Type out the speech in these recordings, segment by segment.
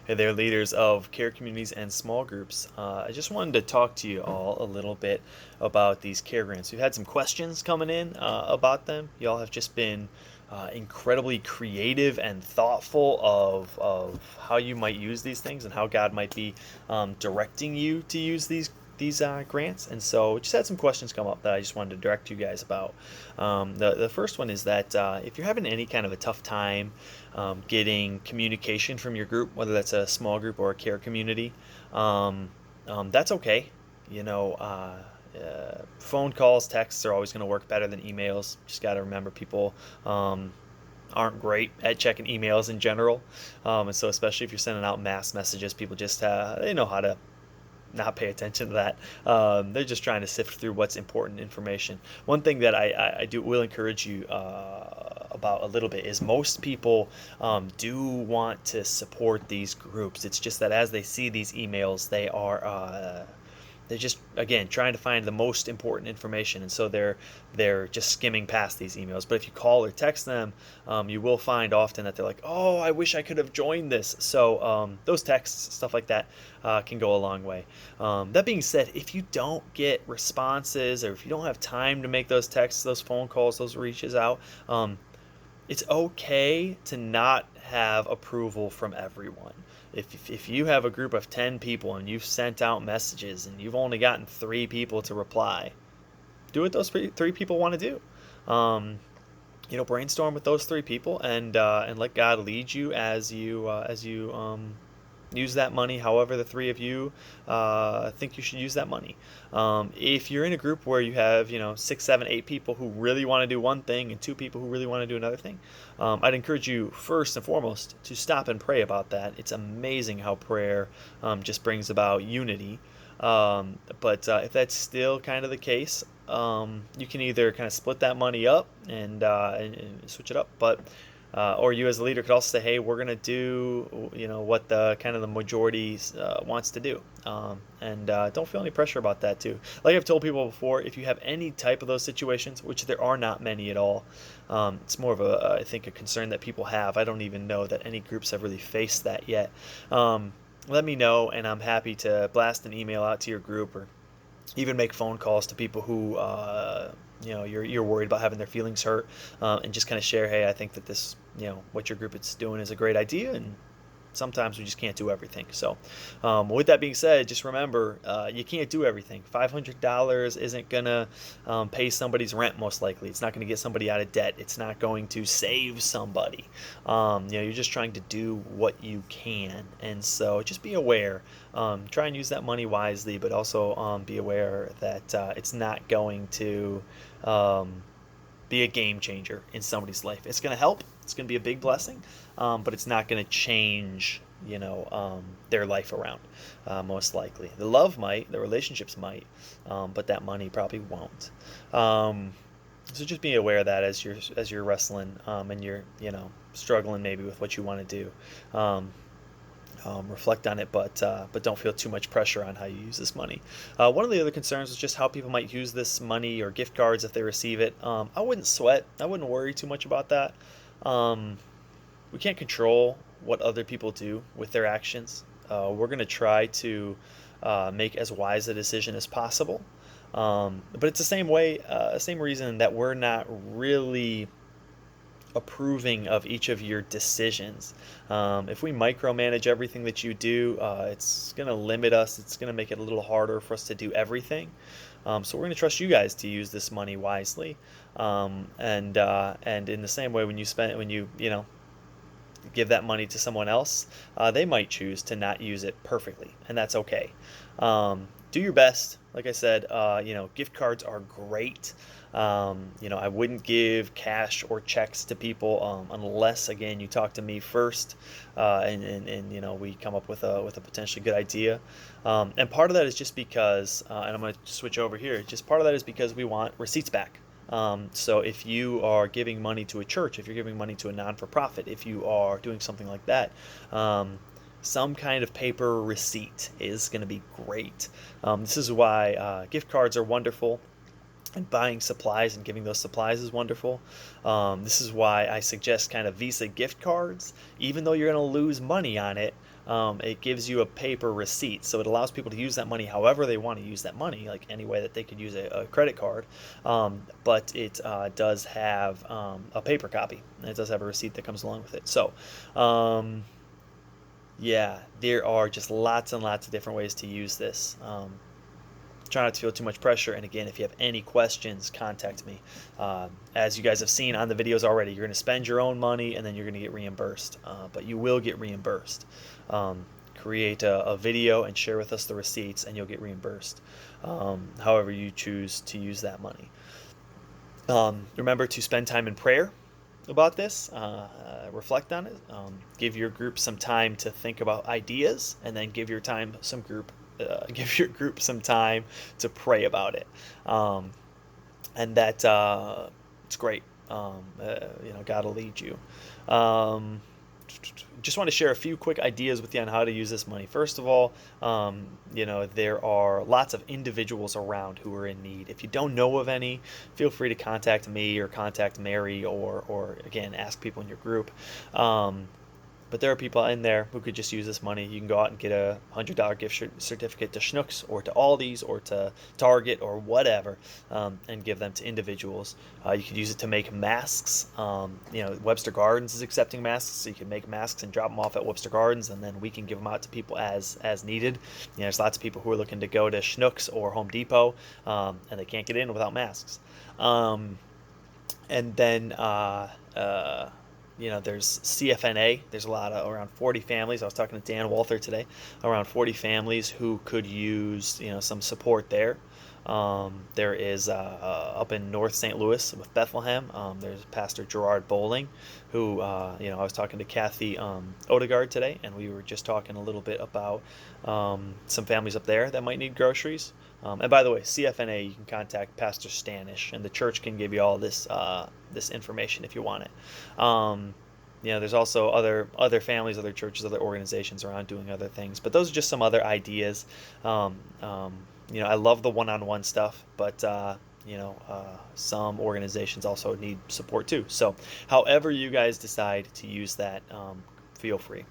Hey there, leaders of care communities and small groups. I just wanted to talk to you all a little bit about these care grants. We've had some questions coming in about them. Y'all have just been incredibly creative and thoughtful of how you might use these things and how God might be directing you to use these grants. And so just had some questions come up that I just wanted to direct you guys about. The first one is that if you're having any kind of a tough time getting communication from your group, whether that's a small group or a care community, um, that's okay. You know, phone calls, texts are always going to work better than emails. Just got to remember people aren't great at checking emails in general. And so, especially if you're sending out mass messages, people just they know how to not pay attention to that. They're just trying to sift through what's important information. One thing that I will encourage you about a little bit is most people do want to support these groups. It's just that as they see these emails, they're just again trying to find the most important information, and so they're just skimming past these emails. But if you call or text them, you will find often that they're like, oh, I wish I could have joined this. So those texts, stuff like that, can go a long way. That being said, if you don't get responses, or if you don't have time to make those texts, those phone calls, those reaches out, it's okay to not have approval from everyone. If you have a group of 10 people and you've sent out messages and you've only gotten 3 people to reply, do what those three people want to do. Brainstorm with those 3 people and let God lead you as you use that money however the 3 of you think you should use that money. If you're in a group where you have 6, 7, 8 people who really want to do one thing and 2 people who really want to do another thing, I'd encourage you first and foremost to stop and pray about that. It's amazing how prayer just brings about unity. But if that's still kind of the case, you can either kind of split that money up and switch it up, or you as a leader could also say, hey, we're going to do what the kind of the majority wants to do, and don't feel any pressure about that too. Like I've told people before, if you have any type of those situations, which there are not many at all, it's more of I think a concern that people have. I don't even know that any groups have really faced that yet. Let me know, and I'm happy to blast an email out to your group, or even make phone calls to people who you're worried about having their feelings hurt, and just kind of share, hey, I think that this what your group is doing is a great idea, and sometimes we just can't do everything. So with that being said, just remember, you can't do everything. $500 isn't gonna pay somebody's rent. Most likely it's not going to get somebody out of debt. It's not going to save somebody. You're just trying to do what you can, and so just be aware. Try and use that money wisely, but also be aware that it's not going to be a game changer in somebody's life. It's going to help. It's going to be a big blessing, but it's not going to change, their life around. Most likely, the love might, the relationships might, but that money probably won't. So just be aware of that as you're wrestling, and you're struggling maybe with what you want to do. Reflect on it, but don't feel too much pressure on how you use this money. One of the other concerns is just how people might use this money or gift cards if they receive it. I wouldn't sweat. I wouldn't worry too much about that. Um, we can't control what other people do with their actions. We're going to try to make as wise a decision as possible. But it's the same reason that we're not really approving of each of your decisions. If we micromanage everything that you do, it's going to limit us. It's going to make it a little harder for us to do everything. So we're going to trust you guys to use this money wisely. And in the same way, when you give that money to someone else, they might choose to not use it perfectly, and that's okay. Do your best. Like I said, gift cards are great. I wouldn't give cash or checks to people unless, again, you talk to me first, and we come up with a potentially good idea. And part of that is just because, and I'm going to switch over here. Just part of that is because we want receipts back. So if you are giving money to a church, if you're giving money to a non-for-profit, if you are doing something like that, some kind of paper receipt is going to be great. This is why gift cards are wonderful. And buying supplies and giving those supplies is wonderful. This is why I suggest kind of Visa gift cards. Even though you're going to lose money on it, it gives you a paper receipt. So it allows people to use that money however they want to use that money, like any way that they could use a credit card. But it does have a paper copy, and it does have a receipt that comes along with it. So, yeah, there are just lots and lots of different ways to use this. Try not to feel too much pressure. And again, if you have any questions, contact me. As you guys have seen on the videos already, you're going to spend your own money and then you're going to get reimbursed. But you will get reimbursed. Create a video and share with us the receipts, and you'll get reimbursed. However you choose to use that money. Remember to spend time in prayer about this. Reflect on it. Give your group some time to think about ideas, and then give your group some time to pray about it. And that it's great. God will lead you. Just want to share a few quick ideas with you on how to use this money. First of all, there are lots of individuals around who are in need. If you don't know of any, feel free to contact me or contact Mary, or again, ask people in your group. But there are people in there who could just use this money. You can go out and get a $100 gift certificate to Schnucks or to Aldi's or to Target or whatever, and give them to individuals. You could use it to make masks. Webster Gardens is accepting masks, so you can make masks and drop them off at Webster Gardens, and then we can give them out to people as needed. There's lots of people who are looking to go to Schnucks or Home Depot, and they can't get in without masks. And then there's CFNA. There's around 40 families. I was talking to Dan Walther today. Around 40 families who could use, some support there. There is up in North St. Louis with Bethlehem. There's Pastor Gerard Bowling, who I was talking to Kathy Odegaard today, and we were just talking a little bit about some families up there that might need groceries. And by the way, CFNA, you can contact Pastor Stanish, and the church can give you all this information if you want it. There's also other families, other churches, other organizations around doing other things. But those are just some other ideas. I love the one-on-one stuff, but some organizations also need support too. So however you guys decide to use that, feel free.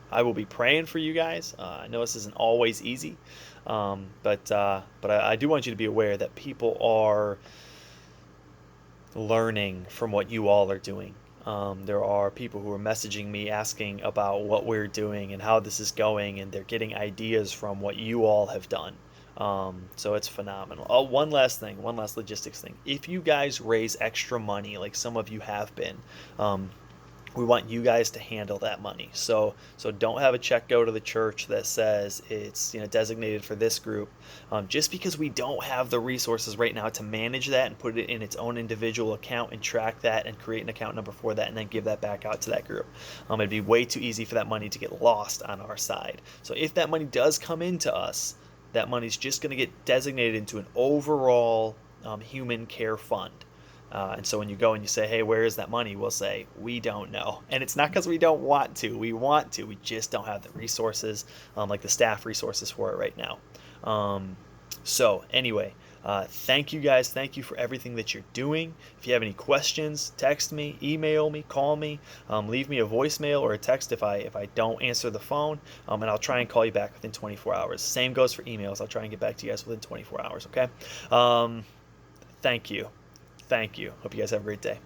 I will be praying for you guys. I know this isn't always easy, but I do want you to be aware that people are learning from what you all are doing. There are people who are messaging me asking about what we're doing and how this is going, and they're getting ideas from what you all have done. So it's phenomenal. Oh, one last logistics thing. If you guys raise extra money, like some of you have been, we want you guys to handle that money. So don't have a check go to the church that says it's designated for this group. Just because we don't have the resources right now to manage that and put it in its own individual account and track that and create an account number for that and then give that back out to that group. It'd be way too easy for that money to get lost on our side. So if that money does come into us, that money's just going to get designated into an overall human care fund. And so when you go and you say, hey, where is that money? We'll say, we don't know. And it's not because we don't want to. We want to. We just don't have the resources, like the staff resources for it right now. So anyway, thank you guys. Thank you for everything that you're doing. If you have any questions, text me, email me, call me, leave me a voicemail or a text if I don't answer the phone, and I'll try and call you back within 24 hours. Same goes for emails. I'll try and get back to you guys within 24 hours, okay? Thank you. Thank you. Hope you guys have a great day.